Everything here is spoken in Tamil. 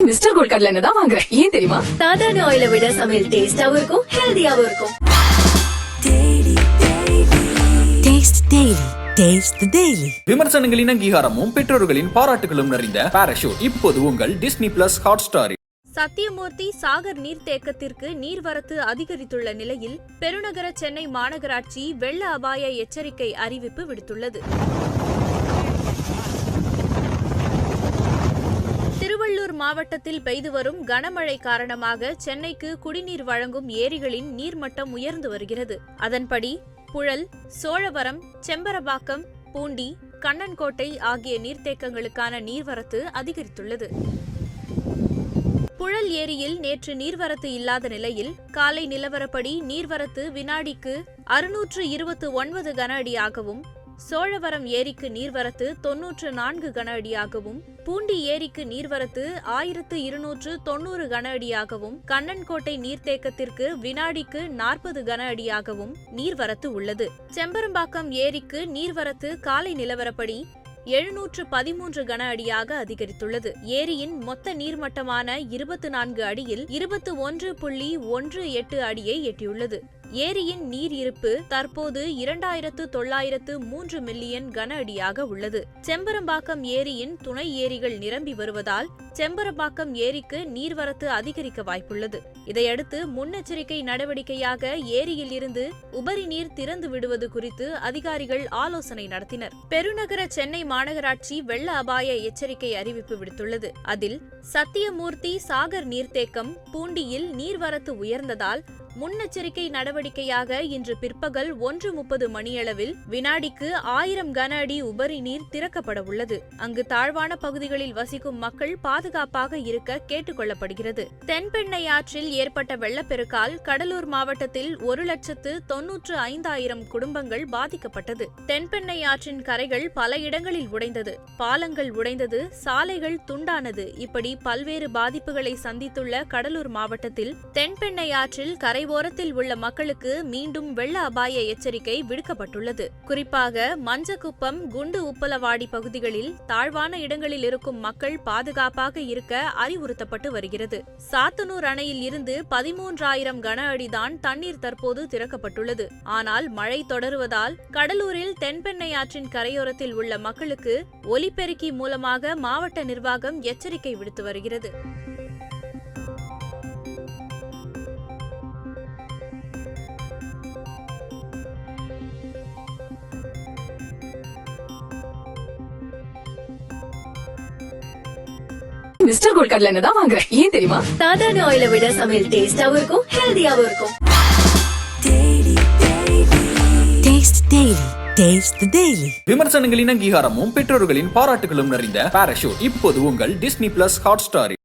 மிஸ்டர் கோல்ட் கடலை எண்ணெய் தான் வாங்குறேன். ஏன் தெரியுமா? சாதாரண ஆயிலை விட சமையல் டேஸ்டாவும் இருக்கும், ஹெல்தியாவும் இருக்கும். விமர்சனங்களின் அங்கீகாரமும் பெற்றோர்களின் பாராட்டுகளும் நிறைந்த பாராசூட் இப்போது உங்கள் Disney plus Hotstar. Sathyamurthy Sagar நீர்த்தேக்கத்திற்கு நீர்வரத்து அதிகரித்துள்ள நிலையில் பெருநகர சென்னை மாநகராட்சி வெள்ள அபாய எச்சரிக்கை அறிவிப்பு விடுத்துள்ளது. திருவள்ளூர் மாவட்டத்தில் பெய்து வரும் கனமழை காரணமாக சென்னைக்கு குடிநீர் வழங்கும் ஏரிகளின் நீர்மட்டம் உயர்ந்து வருகிறது. அதன்படி புழல், சோழவரம், செம்பரபாக்கம், பூண்டி, கண்ணன்கோட்டை ஆகிய நீர்த்தேக்கங்களுக்கான நீர்வரத்து அதிகரித்துள்ளது. புழல் ஏரியில் நேற்று நீர்வரத்து இல்லாத நிலையில் காலை நிலவரப்படி நீர்வரத்து வினாடிக்கு 629 கன அடியாகவும், சோழவரம் ஏரிக்கு நீர்வரத்து 94 கன அடியாகவும், பூண்டி ஏரிக்கு நீர்வரத்து 1290 கன அடியாகவும், கண்ணன்கோட்டை நீர்த்தேக்கத்திற்கு வினாடிக்கு 40 கன அடியாகவும் நீர்வரத்து உள்ளது. செம்பரம்பாக்கம் ஏரிக்கு நீர்வரத்து காலை நிலவரப்படி 713 கன அடியாக அதிகரித்துள்ளது. ஏரியின் மொத்த நீர்மட்டமான 24 அடியில் 21.18 அடியை எட்டியுள்ளது. ஏரியின் நீர் இருப்பு தற்போது 2903 மில்லியன் கன அடியாக உள்ளது. செம்பரம்பாக்கம் ஏரியின் துணை ஏரிகள் நிரம்பி வருவதால் செம்பரம்பாக்கம் ஏரிக்கு நீர்வரத்து அதிகரிக்க வாய்ப்புள்ளது. இதையடுத்து முன்னெச்சரிக்கை நடவடிக்கையாக ஏரியில் இருந்து உபரி நீர் திறந்து விடுவது குறித்து அதிகாரிகள் ஆலோசனை நடத்தினர். பெருநகர சென்னை மாநகராட்சி வெள்ள அபாய எச்சரிக்கை அறிவிப்பு விடுத்துள்ளது. அதில் சத்தியமூர்த்தி சாகர் நீர்த்தேக்கம் பூண்டியில் நீர்வரத்து உயர்ந்ததால் முன்னெச்சரிக்கை நடவடிக்கையாக இன்று பிற்பகல் 1:30 மணியளவில் வினாடிக்கு 1000 கன அடி உபரி நீர் திறக்கப்பட உள்ளது. அங்கு தாழ்வான பகுதிகளில் வசிக்கும் மக்கள் பாதுகாப்பாக இருக்க கேட்டுக் கொள்ளப்படுகிறது. தென்பெண்ணை ஆற்றில் ஏற்பட்ட வெள்ளப்பெருக்கால் கடலூர் மாவட்டத்தில் 1,95,000 குடும்பங்கள் பாதிக்கப்பட்டது. தென்பெண்ணை ஆற்றின் கரைகள் பல இடங்களில் உடைந்தது, பாலங்கள் உடைந்தது, சாலைகள் துண்டானது. இப்படி பல்வேறு பாதிப்புகளை சந்தித்துள்ள கடலூர் மாவட்டத்தில் தென்பெண்ணை ஆற்றில் கரை ஓரத்தில் உள்ள மக்களுக்கு மீண்டும் வெள்ள அபாய எச்சரிக்கை விடுக்கப்பட்டுள்ளது. குறிப்பாக மஞ்சக்குப்பம், குண்டு உப்பலவாடி பகுதிகளில் தாழ்வான இடங்களில் இருக்கும் மக்கள் பாதுகாப்பாக இருக்க அறிவுறுத்தப்பட்டு வருகிறது. சாத்தனூர் அணையில் இருந்து 13,000 கன அடிதான் தண்ணீர் தற்போது திறக்கப்பட்டுள்ளது. ஆனால் மழை தொடருவதால் கடலூரில் தென்பெண்ணை ஆற்றின் கரையோரத்தில் உள்ள மக்களுக்கு ஒலிபெருக்கி மூலமாக மாவட்ட நிர்வாகம் எச்சரிக்கை விடுத்து வருகிறது. மிஸ்டர் கோல்ட் கடலை எண்ணெய் தான் வாங்குறேன். ஏன் தெரியுமா? சாதாரண ஆயிலை விட சமையல் டேஸ்டாவும் இருக்கும், ஹெல்தியாவும் இருக்கும். விமர்சனங்களின் அங்கீகாரமும் பெற்றோர்களின் பாராட்டுகளும் நிறைந்த பாராசூட் இப்போது உங்கள் டிஸ்னி பிளஸ் ஹாட் ஸ்டார்.